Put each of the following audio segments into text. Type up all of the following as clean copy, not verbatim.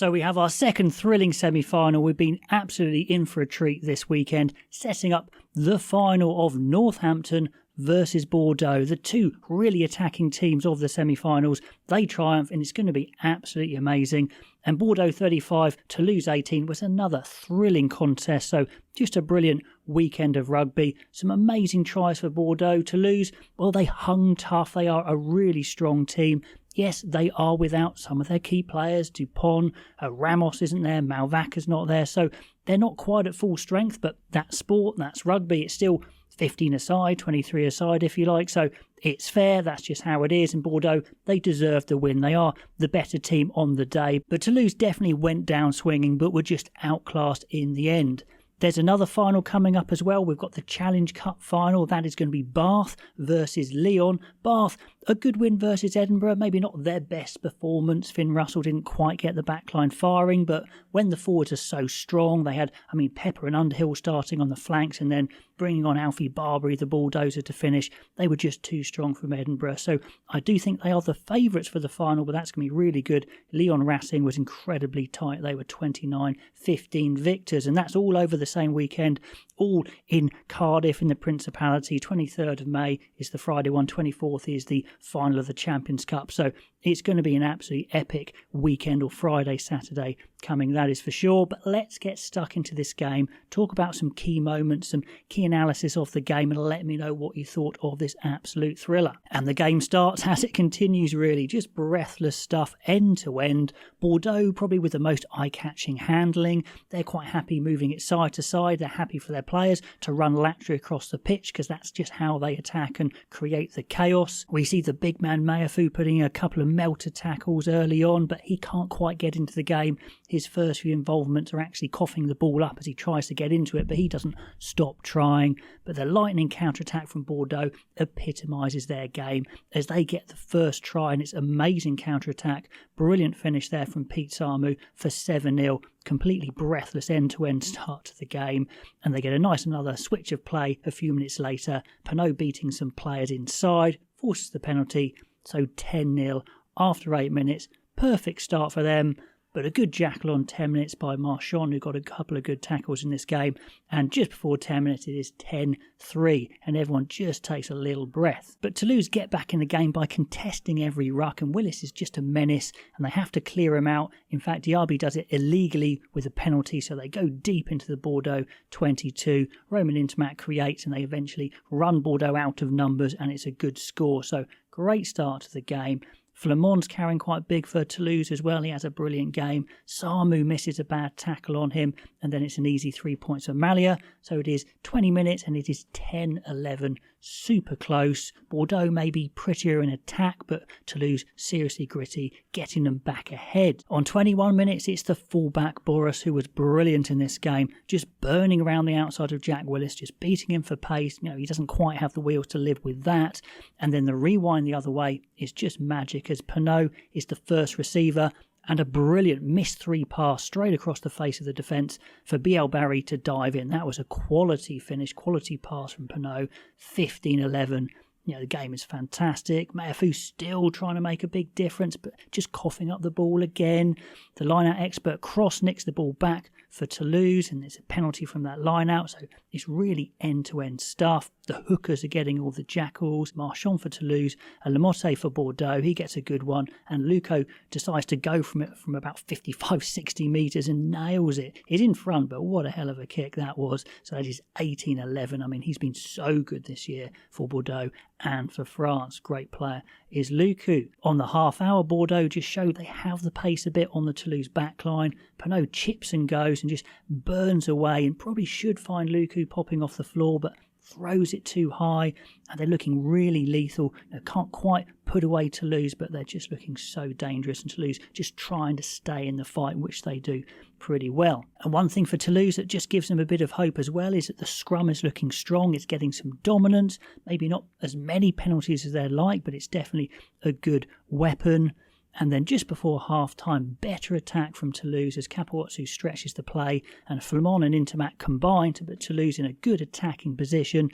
So we have our second thrilling semi-final. We've been absolutely in for a treat this weekend, setting up the final of Northampton versus Bordeaux, the two really attacking teams of the semi-finals. They triumph and it's going to be absolutely amazing. And Bordeaux 35, Toulouse 18 was another thrilling contest. So just a brilliant weekend of rugby. Some amazing tries for Bordeaux. Toulouse, well, they hung tough. They are a really strong team. Yes, they are without some of their key players. Dupont, Ramos isn't there, Malvaca's not there. So they're not quite at full strength, but that's sport, that's rugby. It's still 15 aside, 23 aside if you like. So it's fair, that's just how it is. And Bordeaux, they deserve the win. They are the better team on the day. But Toulouse definitely went down swinging, but were just outclassed in the end. There's another final coming up as well. We've got the Challenge Cup final. That is going to be Bath versus Lyon. Bath, a good win versus Edinburgh. Maybe not their best performance. Finn Russell didn't quite get the backline firing, but when the forwards are so strong, they had, Pepper and Underhill starting on the flanks and then bringing on Alfie Barbary, the bulldozer, to finish. They were just too strong from Edinburgh. So I do think they are the favourites for the final, but that's going to be really good. Lyon Racing was incredibly tight. They were 29-15 victors, and that's all over the same weekend, all in Cardiff in the Principality. 23rd of May is the Friday one, 24th is the final of the Champions Cup. So it's going to be an absolutely epic weekend, or Friday, Saturday coming, that is for sure. But let's get stuck into this game, talk about some key moments, some key analysis of the game, and let me know what you thought of this absolute thriller. And the game starts as it continues, really, just breathless stuff end to end. Bordeaux probably with the most eye-catching handling. They're quite happy moving it side to side. They're happy for their players to run laterally across the pitch because that's just how they attack and create the chaos. We see the big man Mayafu putting in a couple of melter tackles early on, but he can't quite get into the game. His first few involvements are actually coughing the ball up as he tries to get into it, but he doesn't stop trying. But the lightning counter-attack from Bordeaux epitomises their game as they get the first try, and it's amazing counter-attack. Brilliant finish there from Pete Samu for 7-0. Completely breathless end-to-end start to the game, and they get a nice another switch of play a few minutes later. Pinot beating some players inside, forces the penalty, so 10-0 after 8 minutes. Perfect start for them, but a good jackal on 10 minutes by Marchand, who got a couple of good tackles in this game. And just before 10 minutes, it is 10-3, and everyone just takes a little breath. But Toulouse get back in the game by contesting every ruck, and Willis is just a menace, and they have to clear him out. In fact, Diaby does it illegally with a penalty, so they go deep into the Bordeaux 22. Roman Intermac creates, and they eventually run Bordeaux out of numbers, and it's a good score. So great start to the game. Flamon's carrying quite big for Toulouse as well. He has a brilliant game. Samu misses a bad tackle on him, and then it's an easy 3 points for Malia. So it is 20 minutes and it is 10-11. Super close. Bordeaux may be prettier in attack, but Toulouse seriously gritty, getting them back ahead. On 21 minutes, it's the fullback Boris, who was brilliant in this game, just burning around the outside of Jack Willis, just beating him for pace. He doesn't quite have the wheels to live with that. And then the rewind the other way is just magic, as Pinot is the first receiver, and a brilliant missed 3 pass straight across the face of the defence for BL Barry to dive in. That was a quality finish, quality pass from Pinot. 15-11. The game is fantastic. Mayafu still trying to make a big difference, but just coughing up the ball again. The line-out expert Cross nicks the ball back for Toulouse, and there's a penalty from that line-out, so it's really end-to-end stuff. The hookers are getting all the jackals. Marchand for Toulouse, and Lamotte for Bordeaux. He gets a good one, and Luco decides to go from it from about 55-60 metres and nails it. He's in front, but what a hell of a kick that was. So that is 18-11. He's been so good this year for Bordeaux and for France. Great player is Lucu. On the half hour, Bordeaux just showed they have the pace a bit on the Toulouse backline. Pinot chips and goes and just burns away, and probably should find Lucu popping off the floor, but throws it too high, and they're looking really lethal. Can't quite put away Toulouse, but they're just looking so dangerous, and Toulouse just trying to stay in the fight, which they do pretty well. And one thing for Toulouse that just gives them a bit of hope as well is that the scrum is looking strong. It's getting some dominance, maybe not as many penalties as they'd like, but it's definitely a good weapon. And then just before half-time, better attack from Toulouse as Capuozzo stretches the play, and Flamand and Intermac combine to put Toulouse in a good attacking position.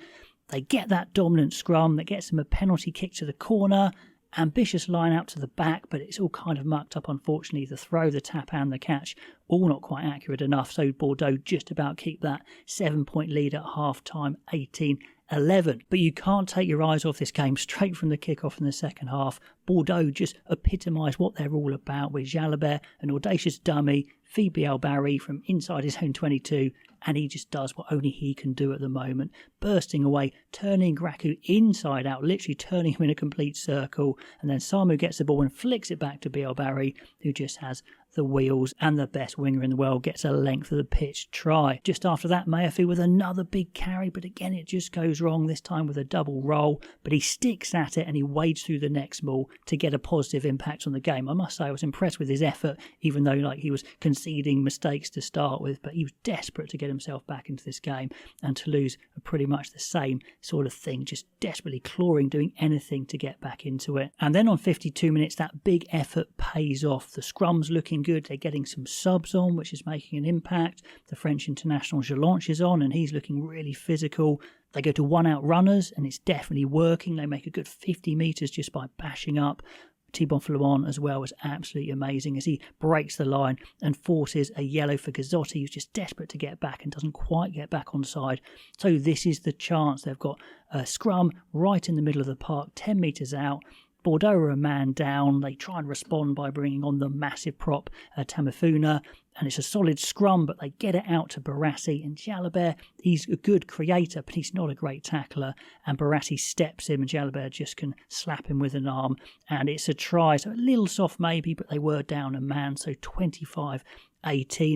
They get that dominant scrum that gets them a penalty kick to the corner, Ambitious line out to the back, but it's all kind of mucked up, unfortunately. The throw, the tap and the catch, all not quite accurate enough. So Bordeaux just about keep that 7-point lead at half-time, 18-11. But you can't take your eyes off this game. Straight from the kickoff in the second half, Bordeaux just epitomised what they're all about, with Jalabert, an audacious dummy, feed Barry from inside his own 22, and he just does what only he can do at the moment, bursting away, turning Gracu inside out, literally turning him in a complete circle, and then Samu gets the ball and flicks it back to Barry, who just has the wheels, and the best winger in the world gets a length of the pitch try. Just after that, Mayerfi with another big carry, but again it just goes wrong, this time with a double roll, but he sticks at it and he wades through the next ball to get a positive impact on the game. I must say I was impressed with his effort, even though he was conceding mistakes to start with, but he was desperate to get himself back into this game, and Toulouse are pretty much the same sort of thing, just desperately clawing, doing anything to get back into it. And then on 52 minutes, that big effort pays off. The scrum's looking good, they're getting some subs on, which is making an impact. The French international Jalanche is on, and he's looking really physical. They go to one-out runners, and it's definitely working. They make a good 50 metres just by bashing up. Thibaut Flamand as well was absolutely amazing as he breaks the line and forces a yellow for Gazzotti, who's just desperate to get back and doesn't quite get back on side. So this is the chance. They've got a scrum right in the middle of the park, 10 metres out. Bordeaux are a man down. They try and respond by bringing on the massive prop Tamifuna, and it's a solid scrum, but they get it out to Barassi, and Jalabert, he's a good creator, but he's not a great tackler, and Barassi steps him, and Jalabert just can slap him with an arm, and it's a try. So a little soft maybe, but they were down a man, so 25-18,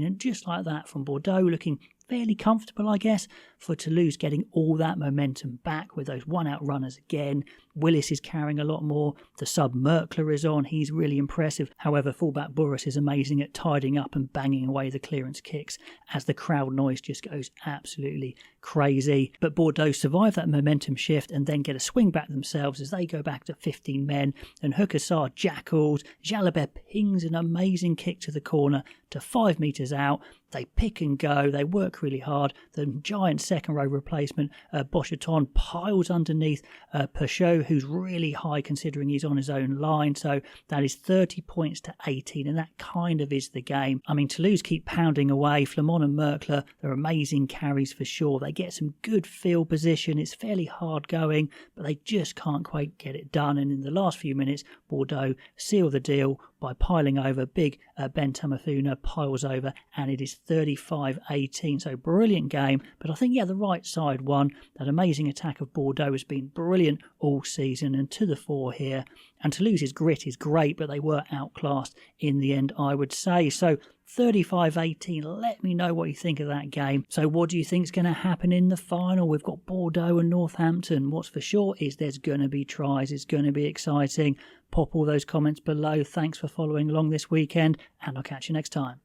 and just like that from Bordeaux, looking fairly comfortable, I guess, for Toulouse getting all that momentum back with those one-out runners again. Willis is carrying a lot more. The sub Merkler is on. He's really impressive. However, fullback Burris is amazing at tidying up and banging away the clearance kicks as the crowd noise just goes absolutely crazy. But Bordeaux survive that momentum shift and then get a swing back themselves as they go back to 15 men, and Hukassar jackals. Jalabert pings an amazing kick to the corner to 5 metres out. They pick and go. They work really hard. The giant second row replacement, Bocheton, piles underneath Peugeot, who's really high considering he's on his own line. So that is 30 points to 18, and that kind of is the game. I mean, Toulouse keep pounding away. Flamand and Merkler, they're amazing carries for sure. They get some good field position. It's fairly hard going, but they just can't quite get it done. And in the last few minutes, Bordeaux seal the deal by piling over. Big Ben Tamifuna piles over, and it is 35-18. So brilliant game, but I think, the right side won. That amazing attack of Bordeaux has been brilliant all season, and to the fore here. And Toulouse's grit is great, but they were outclassed in the end, I would say. So 35-18, let me know what you think of that game. So what do you think is going to happen in the final? We've got Bordeaux and Northampton. What's for sure is there's going to be tries. It's going to be exciting. Pop all those comments below. Thanks for following along this weekend, and I'll catch you next time.